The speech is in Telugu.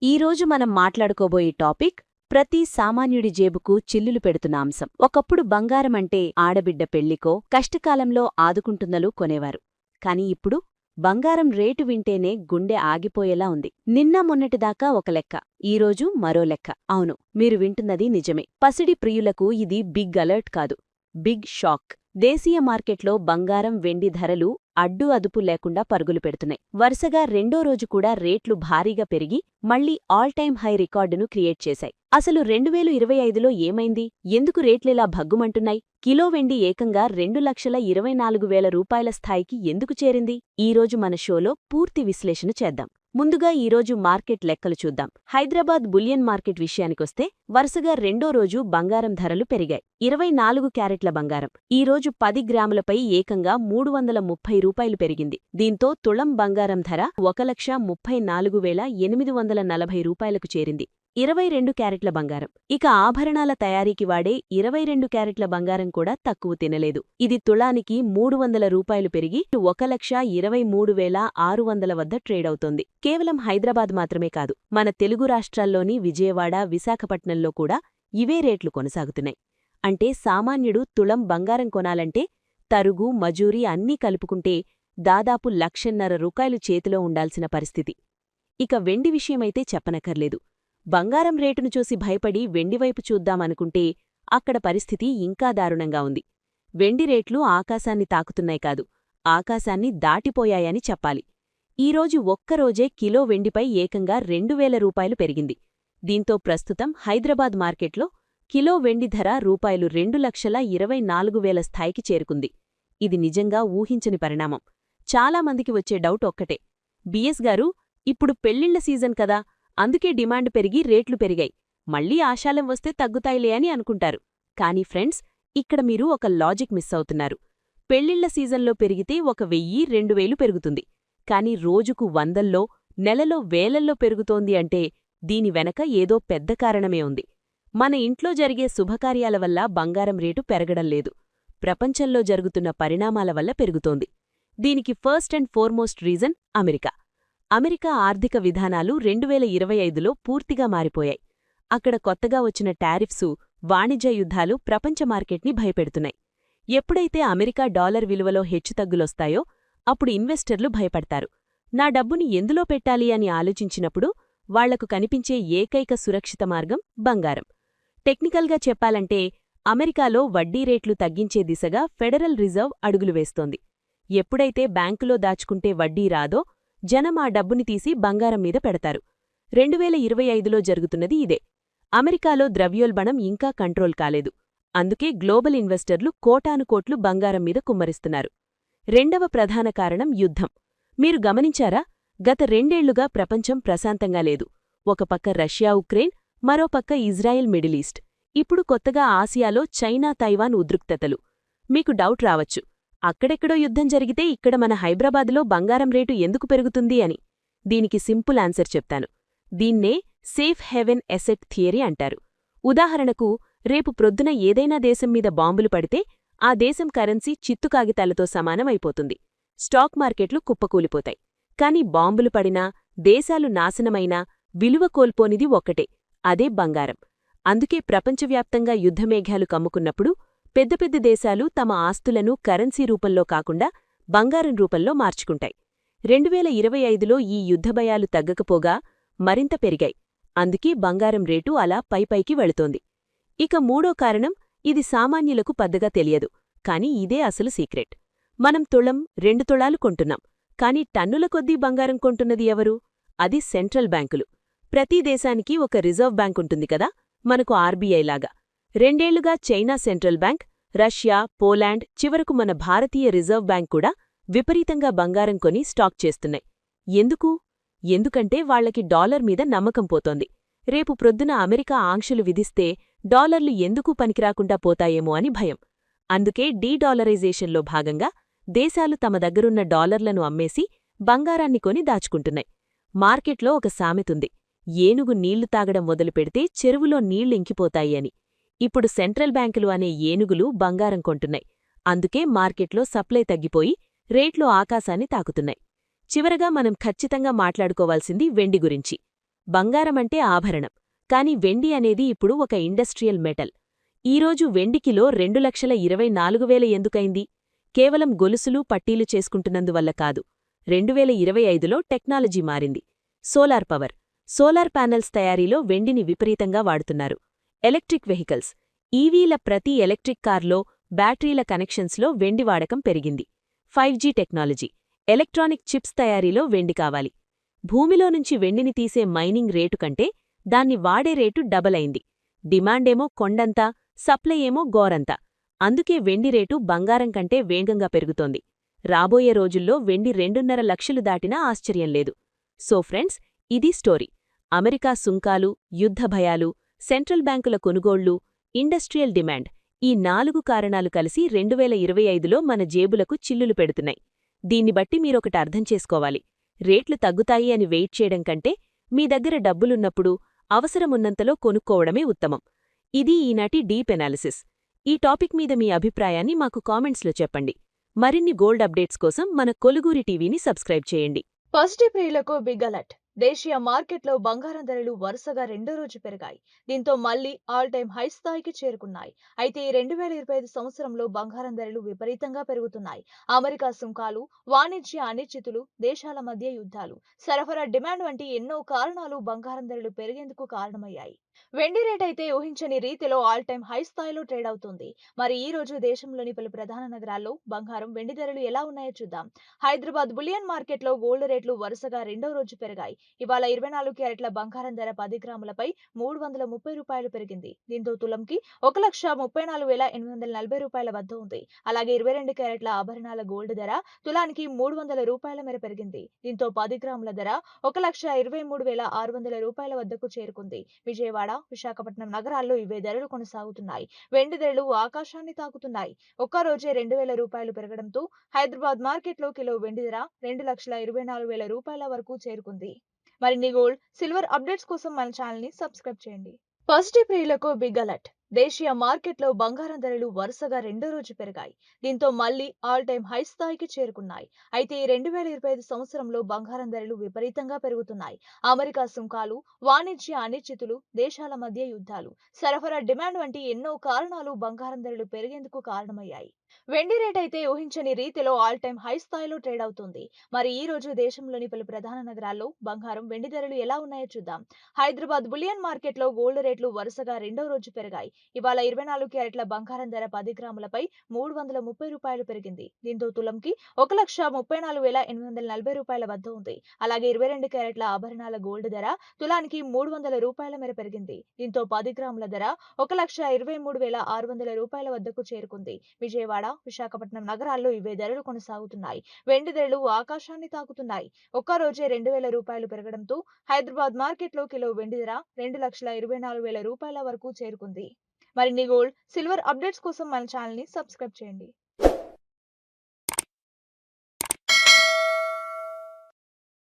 ఈరోజు మనం మాట్లాడుకోబోయే టాపిక్ ప్రతి సామాన్యుడి జేబుకు చిల్లులు పెడుతున్న అంశం. ఒకప్పుడు బంగారమంటే ఆడబిడ్డ పెళ్లికో కష్టకాలంలో ఆదుకుంటున్నలు కొనేవారు. కాని ఇప్పుడు బంగారం రేటు వింటేనే గుండె ఆగిపోయేలా ఉంది. నిన్న మొన్నటిదాకా ఒక లెక్క, ఈరోజు మరో లెక్క. అవును, మీరు వింటున్నది నిజమే. పసిడి ప్రియులకు ఇది బిగ్ అలర్ట్ కాదు, బిగ్ షాక్. దేశీయ మార్కెట్లో బంగారం వెండి ధరలు అడ్డు అదుపు లేకుండా పరుగులు పెడుతున్నాయి. వరుసగా రెండో రోజు కూడా రేట్లు భారీగా పెరిగి మళ్లీ ఆల్ టైమ్ హై రికార్డును క్రియేట్ చేశాయి. అసలు 2025లో ఏమైంది? ఎందుకు రేట్లిలా భగ్గుమంటున్నాయి? కిలో వెండి ఏకంగా 2,24,000 రూపాయల స్థాయికి ఎందుకు చేరింది? ఈరోజు మన షోలో పూర్తి విశ్లేషణ చేద్దాం. ముందుగా ఈరోజు మార్కెట్ లెక్కలు చూద్దాం. హైదరాబాద్ బులియన్ మార్కెట్ విషయానికొస్తే వరుసగా రెండో రోజు బంగారం ధరలు పెరిగాయి. 24 క్యారెట్ల బంగారం ఈరోజు 10 గ్రాములపై ఏకంగా 330 రూపాయలు పెరిగింది. దీంతో తులం బంగారం ధర 1,34,840 రూపాయలకు చేరింది. 22 క్యారెట్ల బంగారం. ఇక ఆభరణాల తయారీకి వాడే 22 క్యారెట్ల బంగారం కూడా తక్కువ తినలేదు. ఇది తులానికి 300 రూపాయలు పెరిగి 1,23,600 వద్ద ట్రేడవుతోంది. కేవలం హైదరాబాద్ మాత్రమే కాదు, మన తెలుగు రాష్ట్రాల్లోని విజయవాడ, విశాఖపట్నంలో కూడా ఇవే రేట్లు కొనసాగుతున్నాయి. అంటే సామాన్యుడు తులం బంగారం కొనాలంటే తరుగు, మజూరీ అన్నీ కలుపుకుంటే దాదాపు 1,50,000 రూపాయలు చేతిలో ఉండాల్సిన పరిస్థితి. ఇక వెండి విషయమైతే చెప్పనక్కర్లేదు. బంగారం రేటును చూసి భయపడి వెండివైపు చూద్దామనుకుంటే అక్కడ పరిస్థితి ఇంకా దారుణంగా ఉంది. వెండి రేట్లు ఆకాశాన్ని తాకుతున్నాయి కాదు, ఆకాశాన్ని దాటిపోయాయని చెప్పాలి. ఈరోజు ఒక్కరోజే కిలో వెండిపై ఏకంగా 2,000 రూపాయలు పెరిగింది. దీంతో ప్రస్తుతం హైదరాబాద్ మార్కెట్లో కిలో వెండి ధర రూపాయలు 2,24,000 స్థాయికి చేరుకుంది. ఇది నిజంగా ఊహించని పరిణామం. చాలామందికి వచ్చే డౌట్ ఒక్కటే, బిఎస్ గారు, ఇప్పుడు పెళ్లిళ్ల సీజన్ కదా, అందుకే డిమాండ్ పెరిగి రేట్లు పెరిగాయి, మళ్లీ ఆషాఢం వస్తే తగ్గుతాయిలే అని అనుకుంటారు. కానీ ఫ్రెండ్స్, ఇక్కడ మీరు ఒక లాజిక్ మిస్ అవుతున్నారు. పెళ్లిళ్ల సీజన్లో పెరిగితే 1,000-2,000 పెరుగుతుంది. కాని రోజుకు వందల్లో, నెలలో వేలల్లో పెరుగుతోంది అంటే దీని వెనక ఏదో పెద్ద కారణమే ఉంది. మన ఇంట్లో జరిగే శుభకార్యాల వల్ల బంగారం రేటు పెరగడం లేదు, ప్రపంచంలో జరుగుతున్న పరిణామాల వల్ల పెరుగుతోంది. దీనికి first and foremost reason America. America ఆర్థిక విధానాలు 2025లో పూర్తిగా మారిపోయాయి. అక్కడ కొత్తగా వచ్చిన టారిఫ్సు, వాణిజ్య యుద్ధాలు ప్రపంచ మార్కెట్ని భయపెడుతున్నాయి. ఎప్పుడైతే అమెరికా డాలర్ విలువలో హెచ్చుతగ్గులొస్తాయో అప్పుడు ఇన్వెస్టర్లు భయపడతారు. నా డబ్బుని ఎందులో పెట్టాలి అని ఆలోచించినప్పుడు వాళ్లకు కనిపించే ఏకైక సురక్షిత మార్గం బంగారం. టెక్నికల్గా చెప్పాలంటే అమెరికాలో వడ్డీ రేట్లు తగ్గించే దిశగా ఫెడరల్ రిజర్వ్ అడుగులు వేస్తోంది. ఎప్పుడైతే బ్యాంకులో దాచుకుంటే వడ్డీ రాదో జనం ఆ డబ్బుని తీసి బంగారం మీద పెడతారు. 2025లో జరుగుతున్నది ఇదే. అమెరికాలో ద్రవ్యోల్బణం ఇంకా కంట్రోల్ కాలేదు. అందుకే గ్లోబల్ ఇన్వెస్టర్లు కోటానుకోట్లు బంగారం మీద కుమ్మరిస్తున్నారు. రెండవ ప్రధాన కారణం యుద్ధం. మీరు గమనించారా? గత 2 ఏళ్లుగా ప్రపంచం ప్రశాంతంగా లేదు. ఒక పక్క రష్యా ఉక్రెయిన్, మరోపక్క ఇజ్రాయెల్ మిడిలీస్ట్. ఇప్పుడు కొత్తగా ఆసియాలో చైనా తైవాన్ ఉద్రిక్తతలు. మీకు డౌట్ రావచ్చు, అక్కడెక్కడో యుద్ధం జరిగితే ఇక్కడ మన హైదరాబాదులో బంగారం రేటు ఎందుకు పెరుగుతుంది అని. దీనికి సింపుల్ ఆన్సర్ చెప్తాను. దీన్నే సేఫ్ హెవెన్ ఎసెట్ థియరీ అంటారు. ఉదాహరణకు, రేపు ప్రొద్దున ఏదైనా దేశం మీద బాంబులు పడితే ఆ దేశం కరెన్సీ చిత్తుకాగితాలతో సమానమైపోతుంది. స్టాక్ మార్కెట్లు కుప్పకూలిపోతాయి. కాని బాంబులు పడినా, దేశాలు నాశనమైనా విలువ కోల్పోనిది ఒక్కటే, అదే బంగారం. అందుకే ప్రపంచవ్యాప్తంగా యుద్ధమేఘాలు కమ్ముకున్నప్పుడు పెద్ద పెద్ద దేశాలు తమ ఆస్తులను కరెన్సీ రూపంలో కాకుండా బంగారం రూపంలో మార్చుకుంటాయి. 2025లో ఈ యుద్ధభయాలు తగ్గకపోగా మరింత పెరిగాయి. అందుకే బంగారం రేటు అలా పైపైకి వెళుతోంది. ఇక మూడో కారణం, ఇది సామాన్యులకు పెద్దగా తెలియదు, కాని ఇదే అసలు సీక్రెట్. మనం తులం, 2 తులాలు కొంటున్నాం, కాని టన్నుల కొద్దీ బంగారం కొంటున్నది ఎవరు? అది సెంట్రల్ బ్యాంకులు. ప్రతి దేశానికి ఒక రిజర్వ్ బ్యాంక్ ఉంటుంది కదా, మనకు ఆర్బీఐ లాగా. 2 ఏళ్లుగా China central bank, Russia, Poland, చివరకు మన భారతీయ రిజర్వ్ బ్యాంక్ కూడా విపరీతంగా బంగారం కొని స్టాక్ చేస్తున్నాయి. ఎందుకు? ఎందుకంటే వాళ్లకి డాలర్ మీద నమ్మకం పోతోంది. రేపు ప్రొద్దున అమెరికా ఆంక్షలు విధిస్తే డాలర్లు ఎందుకు పనికిరాకుండా పోతాయేమో అని భయం. అందుకే డీడాలరైజేషన్లో భాగంగా దేశాలు తమ దగ్గరున్న డాలర్లను అమ్మేసి బంగారాన్ని కొని దాచుకుంటున్నాయి. మార్కెట్లో ఒక సామెతుంది, ఏనుగు నీళ్లు తాగడం మొదలుపెడితే చెరువులో నీళ్లింకిపోతాయి అని. ఇప్పుడు సెంట్రల్ బ్యాంకులు అనే ఏనుగులు బంగారం కొంటున్నాయి. అందుకే మార్కెట్లో సప్లై తగ్గిపోయి రేట్లు ఆకాశాన్ని తాకుతున్నాయి. చివరగా మనం ఖచ్చితంగా మాట్లాడుకోవాల్సింది వెండి గురించి. బంగారమంటే ఆభరణం, కాని వెండి అనేది ఇప్పుడు ఒక ఇండస్ట్రియల్ మెటల్. ఈరోజు వెండి కిలో 2,24,000 ఎందుకైంది? కేవలం గొలుసులు పట్టీలు చేసుకుంటున్నందువల్ల కాదు. 2025లో టెక్నాలజీ మారింది. Solar power. సోలార్ ప్యానెల్స్ తయారీలో వెండిని విపరీతంగా వాడుతున్నారు. Electric vehicles. ఈవీల ప్రతి ఎలక్ట్రిక్ కార్లో బ్యాటరీల కనెక్షన్స్లో వెండి వాడకం పెరిగింది. 5G technology. ఎలక్ట్రానిక్ చిప్స్ తయారీలో వెండి కావాలి. భూమిలో నుంచి వెండిని తీసే మైనింగ్ రేటు కంటే దాన్ని వాడే రేటు డబల్ అయింది. డిమాండేమో కొండంతా, సప్లై ఏమో గోరంతా. అందుకే వెండి రేటు బంగారం కంటే వేగంగా పెరుగుతోంది. రాబోయే రోజుల్లో వెండి 2.5 లక్షలు దాటినా ఆశ్చర్యం లేదు. సో ఫ్రెండ్స్, ఇది స్టోరీ. అమెరికా సుంకాలు, యుద్ధ భయాలు, సెంట్రల్ బ్యాంకుల కొనుగోళ్లు, ఇండస్ట్రియల్ డిమాండ్, ఈ 4 కారణాలు కలిసి 2025లో మన జేబులకు చిల్లులు పెడుతున్నాయి. దీన్ని బట్టి మీరొకటి అర్థం చేసుకోవాలి. రేట్లు తగ్గుతాయి అని వెయిట్ చేయడం కంటే మీ దగ్గర డబ్బులున్నప్పుడు అవసరమున్నంతలో కొనుక్కోవడమే ఉత్తమం. ఇది ఈనాటి డీప్ ఎనాలిసిస్. ఈ టాపిక్ మీద మీ అభిప్రాయాన్ని మాకు కామెంట్స్లో చెప్పండి. మరిన్ని గోల్డ్ అప్డేట్స్ కోసం మన కొలుగూరి టీవీని సబ్స్క్రైబ్ చేయండి. ఫస్ట్ ప్రియులకు బిగ్ అలర్ట్. దేశీయ మార్కెట్లో బంగారం ధరలు వరుసగా రెండో రోజు పెరిగాయి. దీంతో మళ్లీ ఆల్ టైమ్ హై స్థాయికి చేరుకున్నాయి. అయితే ఈ 2025 సంవత్సరంలో బంగారం ధరలు విపరీతంగా పెరుగుతున్నాయి. అమెరికా సుంకాలు, వాణిజ్య అనిశ్చితులు, దేశాల మధ్య యుద్ధాలు, సరఫరా డిమాండ్ వంటి ఎన్నో కారణాలు బంగారం ధరలు పెరిగేందుకు కారణమయ్యాయి. వెండి రేట్ అయితే ఊహించని రీతిలో ఆల్ టైమ్ హై స్థాయిలో ట్రేడ్ అవుతుంది. మరి ఈ రోజు దేశంలోని పలు ప్రధాన నగరాల్లో బంగారం, వెండి ధరలు ఎలా ఉన్నాయో చూద్దాం. హైదరాబాద్ బులియన్ మార్కెట్లో గోల్డ్ రేట్లు వరుసగా రెండో రోజు పెరిగాయి. ఇవాళ 24 క్యారెట్ల బంగారం ధర 10 గ్రాములపై రూ. 330 పెరిగింది. దీంతో తులంకి 1,34,840 వద్ద ఉంది. అలాగే 22 క్యారెట్ల ఆభరణాల గోల్డ్ ధర తులానికి రూ. 300 మేర పెరిగింది. దీంతో 10 గ్రాముల ధర 1,23,600 వద్దకు చేరుకుంది. విజయవాడ, విశాఖపట్నం నగరాల్లో ఇవే ధరలు కొనసాగుతున్నాయి. వెండి ధరలు ఆకాశాన్ని తాకుతున్నాయి. ఒక్క రోజే రూ. 2,000 పెరగడంతో హైదరాబాద్ మార్కెట్లో కిలో వెండి ధర రూ. 2,24,000 వరకు చేరుకుంది. మరిన్ని గోల్డ్, సిల్వర్ అప్డేట్స్ కోసం మన ఛానల్ ని సబ్స్క్రైబ్ చేయండి. ఫస్ట్ ప్రియులకు బిగ్ అలర్ట్. దేశీయ మార్కెట్లో బంగారం ధరలు వరుసగా రెండో రోజు పెరిగాయి. దీంతో మళ్లీ ఆల్ టైమ్ హై స్థాయికి చేరుకున్నాయి. అయితే ఈ 2025 సంవత్సరంలో బంగారం ధరలు విపరీతంగా పెరుగుతున్నాయి. అమెరికా సుంకాలు, వాణిజ్య అనిశ్చితులు, దేశాల మధ్య యుద్ధాలు, సరఫరా డిమాండ్ వంటి ఎన్నో కారణాలు బంగారం ధరలు పెరిగేందుకు కారణమయ్యాయి. వెండి రేట్ అయితే ఊహించని రీతిలో ఆల్ టైమ్ హై స్థాయిలో ట్రేడ్ అవుతుంది. మరి ఈ రోజు దేశంలోని పలు ప్రధాన నగరాల్లో బంగారం, వెండి ధరలు ఎలా ఉన్నాయో చూద్దాం. హైదరాబాద్ బులియన్ మార్కెట్లో గోల్డ్ రేట్లు వరుసగా రెండో రోజు పెరిగాయి. ఇవాళ 24 క్యారెట్ల బంగారం ధర 10 గ్రాములపై రూ. 330 పెరిగింది. దీంతో తులంకి 1,34,840 వద్ద ఉంది. అలాగే 22 క్యారెట్ల ఆభరణాల గోల్డ్ ధర తులానికి రూ. 300 మేర పెరిగింది. దీంతో 10 గ్రాముల ధర 1,23,600 వద్దకు చేరుకుంది. విజయవాడ, విశాఖపట్నం నగరాల్లో ఇవే ధరలు కొనసాగుతున్నాయి. వెండి ధరలు ఆకాశాన్ని తాకుతున్నాయి. ఒక్క రోజే రూ. 2,000 పెరగడంతో హైదరాబాద్ మార్కెట్లో కిలో వెండి ధర రూ. 2,24,000 వరకు చేరుకుంది. మరిన్ని గోల్డ్, సిల్వర్ అప్డేట్స్ కోసం మన ఛానల్ ని సబ్స్క్రైబ్ చేయండి.